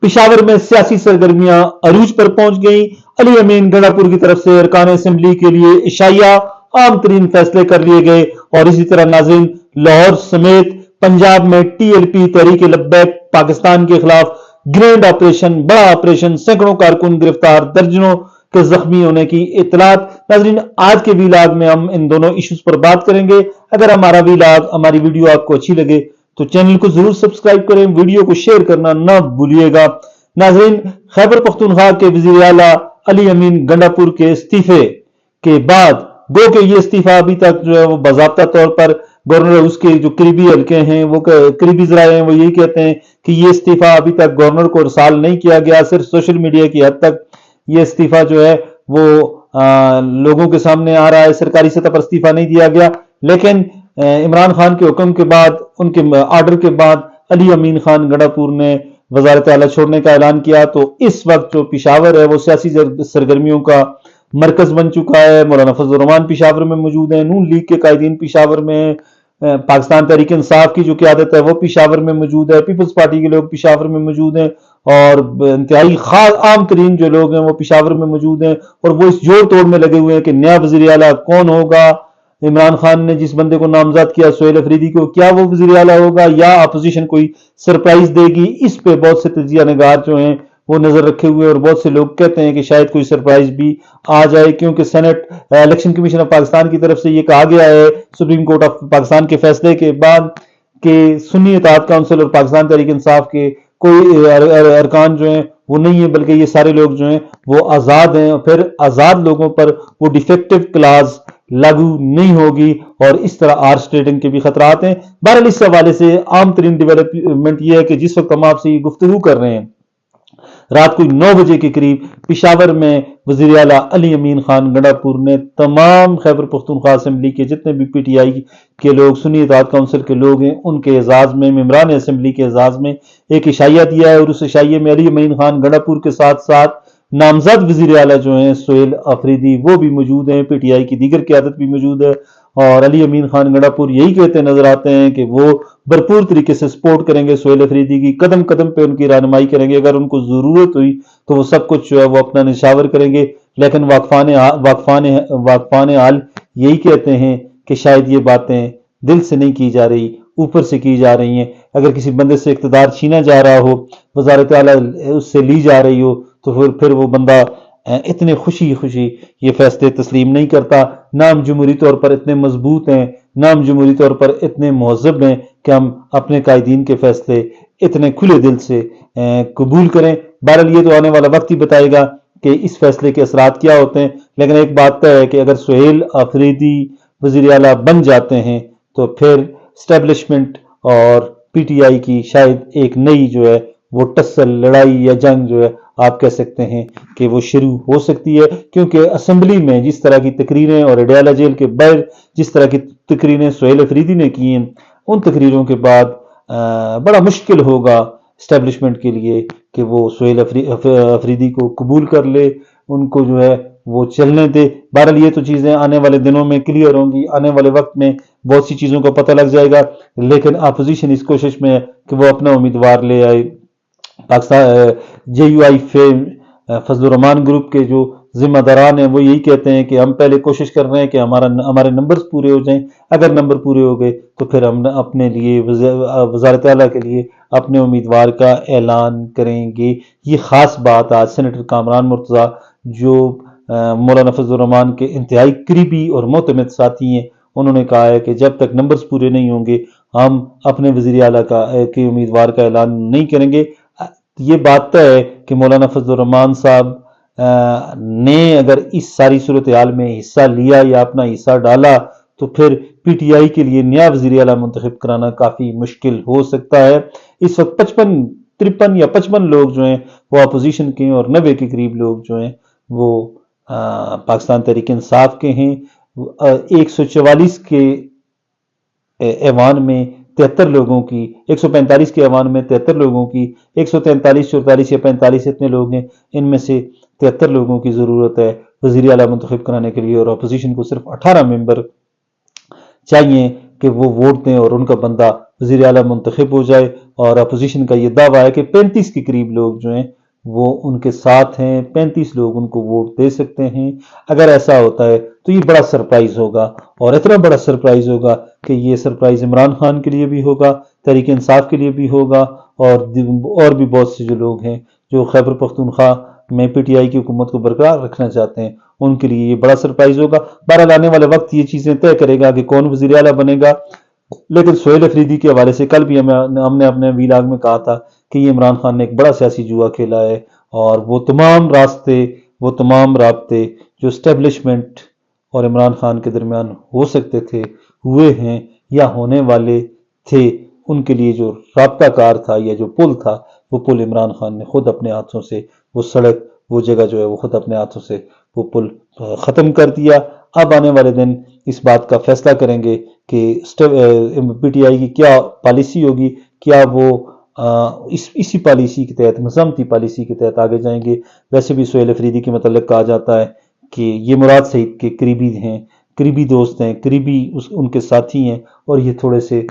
पिशावर में सियासी सरगर्मियां अरूज पर पहुंच गई। अली अमीन गंडापुर की तरफ से अरकान असेंबली के लिए इशाया आम तरीन फैसले कर लिए गए। और इसी तरह नाज़रीन, लाहौर समेत पंजाब में TLP तहरीक लब्बैक पाकिस्तान के खिलाफ ग्रैंड ऑपरेशन, बड़ा ऑपरेशन, सैकड़ों कारकुन गिरफ्तार, दर्जनों के जख्मी होने की इतलात। नाज़रीन, आज के वीलाग में हम इन दोनों इश्यूज पर बात करेंगे। अगर हमारा वीलाग, हमारी वीडियो आपको अच्छी लगे तो चैनल को जरूर सब्सक्राइब करें, वीडियो को शेयर करना ना भूलिएगा। नाज़रीन, खैबर पख्तूनख्वा के वज़ीर आला अली अमीन गंडापुर के इस्तीफे के बाद, गो के ये इस्तीफा अभी तक जो है वो बाज़ाब्ता तौर पर गवर्नर, उसके जो करीबी हल्के हैं, वो करीबी जराए हैं, वो यही कहते हैं कि ये इस्तीफा अभी तक गवर्नर को इरसाल नहीं किया गया। सिर्फ सोशल मीडिया की हद तक ये इस्तीफा जो है वो लोगों के सामने आ रहा है, सरकारी सतह पर इस्तीफा नहीं दिया गया। लेकिन इमरान खान के हुक्म के बाद, उनके आर्डर के बाद अली अमीन खान गंडापुर ने वजारत आला छोड़ने का ऐलान किया। तो इस वक्त जो पिशावर है वो सियासी सरगर्मियों का मरकज बन चुका है। मौलाना फजल रहमान पिशावर में मौजूद हैं, नून लीग के कायदीन पिशावर में, पाकिस्तान तहरीक इंसाफ की जो क्यादत है वो पिशावर में मौजूद है, पीपल्स पार्टी के लोग पिशावर में मौजूद हैं, और इंतहाई खास आम तरीन जो लोग हैं वो पिशावर में मौजूद हैं। और वो इस जोड़ तोड़ में लगे हुए हैं कि नया वज़ीर आला कौन होगा। इमरान खान ने जिस बंदे को नामजद किया सुहेल अफरीदी को, क्या वो वज़ीर आला होगा या अपोजिशन कोई सरप्राइज देगी। इस पे बहुत से तजिया नगार जो हैं वो नजर रखे हुए, और बहुत से लोग कहते हैं कि शायद कोई सरप्राइज भी आ जाए, क्योंकि senate election commission of Pakistan की तरफ से ये कहा गया है सुप्रीम कोर्ट ऑफ पाकिस्तान के फैसले के बाद कि सुन्नी इत्तेहाद काउंसिल और पाकिस्तान तहरीक इंसाफ के कोई अरकान जो हैं वो नहीं है, बल्कि ये सारे लोग जो हैं वो आज़ाद हैं। फिर आज़ाद लोगों पर वो डिफेक्टिव क्लास लागू नहीं होगी, और इस तरह आर्स ट्रेडिंग के भी खतरात हैं। बहरहाल इस हवाले से आम तरीन डेवलपमेंट ये है कि जिस वक्त हम आपसे ये गुफ्तगू कर रहे हैं, रात को 9 बजे के करीब पिशावर में वज़ीर आला अली अमीन खान गंडापुर ने तमाम खैबर पख्तूनख्वा असेंबली के जितने भी PTI के लोग, सुन्नी इत्तेहाद काउंसिल के लोग हैं, उनके एजाज में, मेम्बरान असेंबली के एजाज में एक इशाया दिया है। और उस इशाये में अली अमीन खान गंडापुर के साथ साथ नामजद वज़ीर आला जो हैं सुहेल अफरीदी वो भी मौजूद हैं, PTI की दीगर क़यादत भी मौजूद है। और अली अमीन खान गंडापुर यही कहते नजर आते हैं कि वो भरपूर तरीके से सपोर्ट करेंगे सुहेल अफरीदी की, कदम कदम पे उनकी रहनुमाई करेंगे, अगर उनको जरूरत हुई तो वो सब कुछ जो है वो अपना निशावर करेंगे। लेकिन वाकफान हाल यही कहते हैं कि शायद ये बातें दिल से नहीं की जा रही, ऊपर से की जा रही हैं। अगर किसी बंदे से इख्तिदार छीना जा रहा हो, वजारत आला उससे ली जा रही हो, तो फिर वो बंदा इतने खुशी खुशी ये फैसले तस्लीम नहीं करता। ना हम जमहूरी तौर पर इतने मजबूत हैं, ना हम जमहूरी तौर पर इतने महज़ब हैं कि हम अपने कायदीन के फैसले इतने खुले दिल से कबूल करें। बहरहाल ये तो आने वाला वक्त ही बताएगा कि इस फैसले के असरात क्या होते हैं। लेकिन एक बात तय है कि अगर सुहेल अफरीदी वज़ीर आला बन जाते हैं तो फिर स्टैब्लिशमेंट और PTI की शायद एक नई जो है वो टस्सल, लड़ाई या जंग जो है आप कह सकते हैं कि वो शुरू हो सकती है। क्योंकि असेंबली में जिस तरह की तकरीरें और अडयाला जेल के बाहर जिस तरह की तकरीरें सुहेल अफरीदी ने की हैं, उन तकरीरों के बाद बड़ा मुश्किल होगा इस्टेब्लिशमेंट के लिए कि वो सुहेल अफरीदी को कबूल कर ले, उनको जो है वो चलने दे। बहरहाल ये तो चीज़ें आने वाले दिनों में क्लियर होंगी, आने वाले वक्त में बहुत सी चीज़ों का पता लग जाएगा। लेकिन अपोजिशन इस कोशिश में है कि वो अपना उम्मीदवार ले आए। पाकिस्तान JUI फेम फजल रहमान ग्रुप के जो जिम्मेदारान हैं वो यही कहते हैं कि हम पहले कोशिश कर रहे हैं कि हमारे नंबर्स पूरे हो जाएं। अगर नंबर पूरे हो गए तो फिर हम अपने लिए वज़ारत आला के लिए अपने उम्मीदवार का ऐलान करेंगे। ये ख़ास बात आज सेनेटर कामरान मुर्तज़ा जो मौलाना फजल रहमान के इंतहाई करीबी और मोतमिद साथी हैं, उन्होंने कहा है कि जब तक नंबर्स पूरे नहीं होंगे हम अपने वज़ीर आला के उम्मीदवार का ऐलान नहीं करेंगे। ये बात तय है कि मौलाना फजल रहमान साहब ने अगर इस सारी सूरत हाल में हिस्सा लिया या अपना हिस्सा डाला तो फिर PTI के लिए नया वज़ीर आला मुंतखब कराना काफ़ी मुश्किल हो सकता है। इस वक्त 53 या 55 लोग जो हैं वो अपोजिशन के हैं और 90 के करीब लोग जो हैं वो पाकिस्तान तहरीक इंसाफ के हैं। 144 के ऐवान में 73 लोगों की, 145 के ऐवान में 73 लोगों की, 143, 44 या 45 इतने लोग हैं, इनमें से 73 लोगों की ज़रूरत है वज़ीर आला मुंतखब कराने के लिए, और अपोजिशन को सिर्फ 18 मेंबर चाहिए کہ وہ ووٹ دیں اور ان کا بندہ وزیر اعلیٰ منتخب ہو جائے، اور اپوزیشن کا یہ دعویٰ ہے کہ 35 کے قریب لوگ جو ہیں وہ ان کے ساتھ ہیں، 35 لوگ ان کو ووٹ دے سکتے ہیں۔ اگر ایسا ہوتا ہے تو یہ بڑا سرپرائز ہوگا، اور اتنا بڑا سرپرائز ہوگا کہ یہ سرپرائز عمران خان کے لیے بھی ہوگا، تحریک انصاف کے لیے بھی ہوگا، اور بھی بہت سے جو لوگ ہیں جو خیبر پختونخوا میں پی ٹی آئی کی حکومت کو برقرار رکھنا چاہتے ہیں ان کے لیے یہ بڑا سرپرائز ہوگا۔ بہرحال آنے والے وقت یہ چیزیں طے کرے گا کہ کون وزیر اعلیٰ بنے گا۔ لیکن سہیل افریدی کے حوالے سے کل بھی ہم نے اپنے ویلاگ میں کہا تھا کہ یہ عمران خان نے ایک بڑا سیاسی جوا کھیلا ہے، اور وہ تمام رابطے جو اسٹیبلشمنٹ اور عمران خان کے درمیان ہو سکتے تھے، ہوئے ہیں یا ہونے والے تھے، ان کے لیے جو رابطہ کار تھا یا جو پل تھا، وہ پل عمران خان نے خود اپنے ہاتھوں سے، وہ سڑک، وہ جگہ جو ہے وہ خود اپنے ہاتھوں سے وہ پل ختم کر دیا۔ اب آنے والے دن اس بات کا فیصلہ کریں گے کہ پی ٹی آئی کی کیا پالیسی ہوگی، کیا وہ اسی پالیسی کے تحت، مزاحمتی پالیسی کے تحت آگے جائیں گے۔ ویسے بھی سہیل افریدی کے متعلق کہا جاتا ہے کہ یہ مراد سعید کے قریبی ہیں، قریبی دوست ہیں، قریبی ان کے ساتھی ہیں، اور یہ تھوڑے سے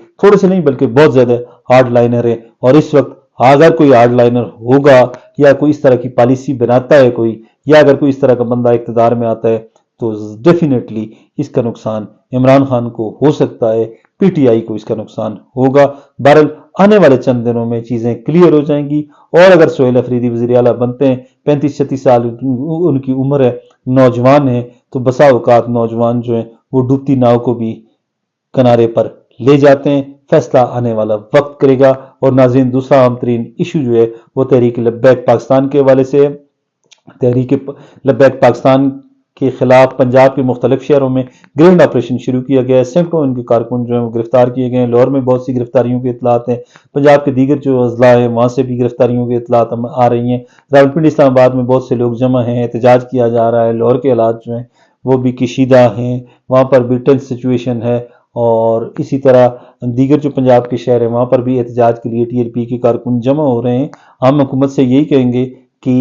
نہیں بلکہ بہت زیادہ ہارڈ لائنر ہیں، اور اس وقت اگر کوئی ہارڈ لائنر ہوگا یا کوئی اس طرح کی پالیسی بناتا ہے کوئی، یا اگر کوئی اس طرح کا بندہ اقتدار میں آتا ہے تو ڈیفینیٹلی اس کا نقصان عمران خان کو ہو سکتا ہے، پی ٹی آئی کو اس کا نقصان ہوگا۔ بہرحال آنے والے چند دنوں میں چیزیں کلیئر ہو جائیں گی، اور اگر سہیل افریدی وزیر اعلیٰ بنتے ہیں، 35-36 سال ان کی عمر ہے، نوجوان ہیں، تو بسا اوقات نوجوان جو ہیں وہ ڈوبتی ناؤ کو بھی کنارے پر لے جاتے ہیں۔ فیصلہ آنے والا وقت کرے گا۔ اور ناظرین، دوسرا اہم ترین ایشو جو ہے وہ تحریک لبیک پاکستان کے حوالے سے ہے۔ تحریک لبیک پاکستان کے خلاف پنجاب کے مختلف شہروں میں گرینڈ آپریشن شروع کیا گیا ہے۔ سینکڑوں ان کے کارکن جو ہیں وہ گرفتار کیے گئے ہیں۔ لاہور میں بہت سی گرفتاریوں کے اطلاعات ہیں، پنجاب کے دیگر جو اضلاع ہیں وہاں سے بھی گرفتاریوں کے اطلاعات آ رہی ہیں۔ راولپنڈی، اسلام آباد میں بہت سے لوگ جمع ہیں، احتجاج کیا جا رہا ہے۔ لاہور کے حالات جو ہیں وہ بھی کشیدہ ہیں، وہاں پر بھی ٹینس سچویشن ہے، اور اسی طرح دیگر جو پنجاب کے شہر ہیں وہاں پر بھی احتجاج کے لیے ٹی ایل پی کے کارکن جمع ہو رہے ہیں۔ ہم حکومت سے یہی کہیں گے کہ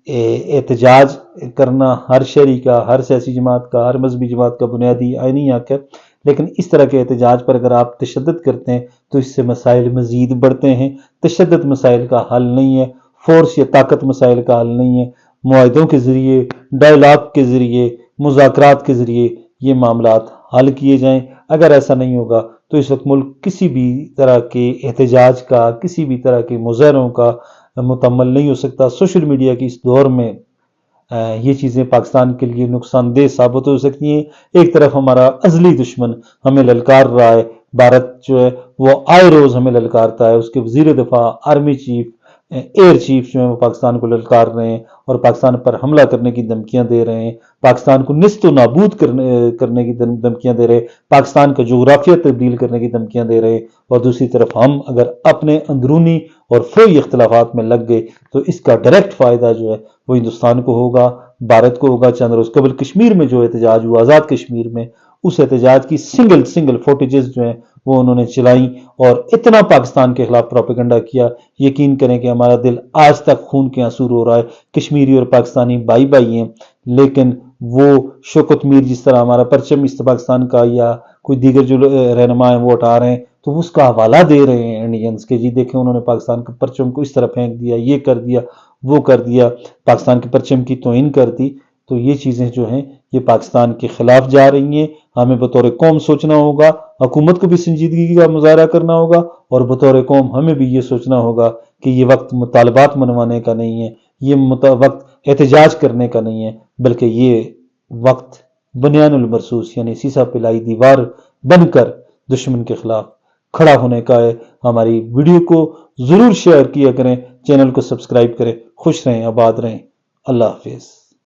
احتجاج کرنا ہر شہری کا، ہر سیاسی جماعت کا، ہر مذہبی جماعت کا بنیادی آئینی حق ہے، لیکن اس طرح کے احتجاج پر اگر آپ تشدد کرتے ہیں تو اس سے مسائل مزید بڑھتے ہیں۔ تشدد مسائل کا حل نہیں ہے، فورس یا طاقت مسائل کا حل نہیں ہے۔ معاہدوں کے ذریعے، ڈائیلاگ کے ذریعے، مذاکرات کے ذریعے یہ معاملات حل کیے جائیں۔ اگر ایسا نہیں ہوگا تو اس وقت ملک کسی بھی طرح کے احتجاج کا، کسی بھی طرح کے مظاہروں کا متحمل نہیں ہو سکتا۔ سوشل میڈیا کی اس دور میں یہ چیزیں پاکستان کے لیے نقصان دہ ثابت ہو سکتی ہیں۔ ایک طرف ہمارا ازلی دشمن ہمیں للکار رہا ہے، بھارت جو ہے وہ آئے روز ہمیں للکارتا ہے، اس کے وزیر دفاع، آرمی چیف، ایئر چیف جو ہیں وہ پاکستان کو للکار رہے ہیں، اور پاکستان پر حملہ کرنے کی دھمکیاں دے رہے ہیں، پاکستان کو نیست و نابود کرنے کی دھمکیاں دے رہے ہیں، پاکستان کا جغرافیہ تبدیل کرنے کی دھمکیاں دے رہے ہیں۔ اور دوسری طرف ہم اگر اپنے اندرونی اور فروئی اختلافات میں لگ گئے تو اس کا ڈائریکٹ فائدہ جو ہے وہ ہندوستان کو ہوگا، بھارت کو ہوگا۔ چند روز قبل کشمیر میں جو احتجاج ہوا، آزاد کشمیر میں، اس احتجاج کی سنگل فوٹیجز جو ہیں وہ انہوں نے چلائیں، اور اتنا پاکستان کے خلاف پروپیگنڈا کیا، یقین کریں کہ ہمارا دل آج تک خون کے آنسو رو رہا ہے۔ کشمیری اور پاکستانی بھائی ہیں، لیکن وہ شوکت میر جس طرح ہمارا پرچم اس پاکستان کا یا کوئی دیگر جو رہنما ہیں وہ اٹھا رہے ہیں تو اس کا حوالہ دے رہے ہیں انڈینز کے، جی دیکھیں انہوں نے پاکستان کے پرچم کو اس طرح پھینک دیا، یہ کر دیا، وہ کر دیا، پاکستان کے پرچم کی توہین کر دی۔ تو یہ چیزیں جو ہیں یہ پاکستان کے خلاف جا رہی ہیں۔ ہمیں بطور قوم سوچنا ہوگا، حکومت کو بھی سنجیدگی کا مظاہرہ کرنا ہوگا، اور بطور قوم ہمیں بھی یہ سوچنا ہوگا کہ یہ وقت مطالبات منوانے کا نہیں ہے، یہ وقت احتجاج کرنے کا نہیں ہے، بلکہ یہ وقت بنیان المرصوص یعنی سیسا پلائی دیوار بن کر دشمن کے خلاف کھڑا ہونے کا ہے۔ ہماری ویڈیو کو ضرور شیئر کیا کریں، چینل کو سبسکرائب کریں۔ خوش رہیں، آباد رہیں، اللہ حافظ۔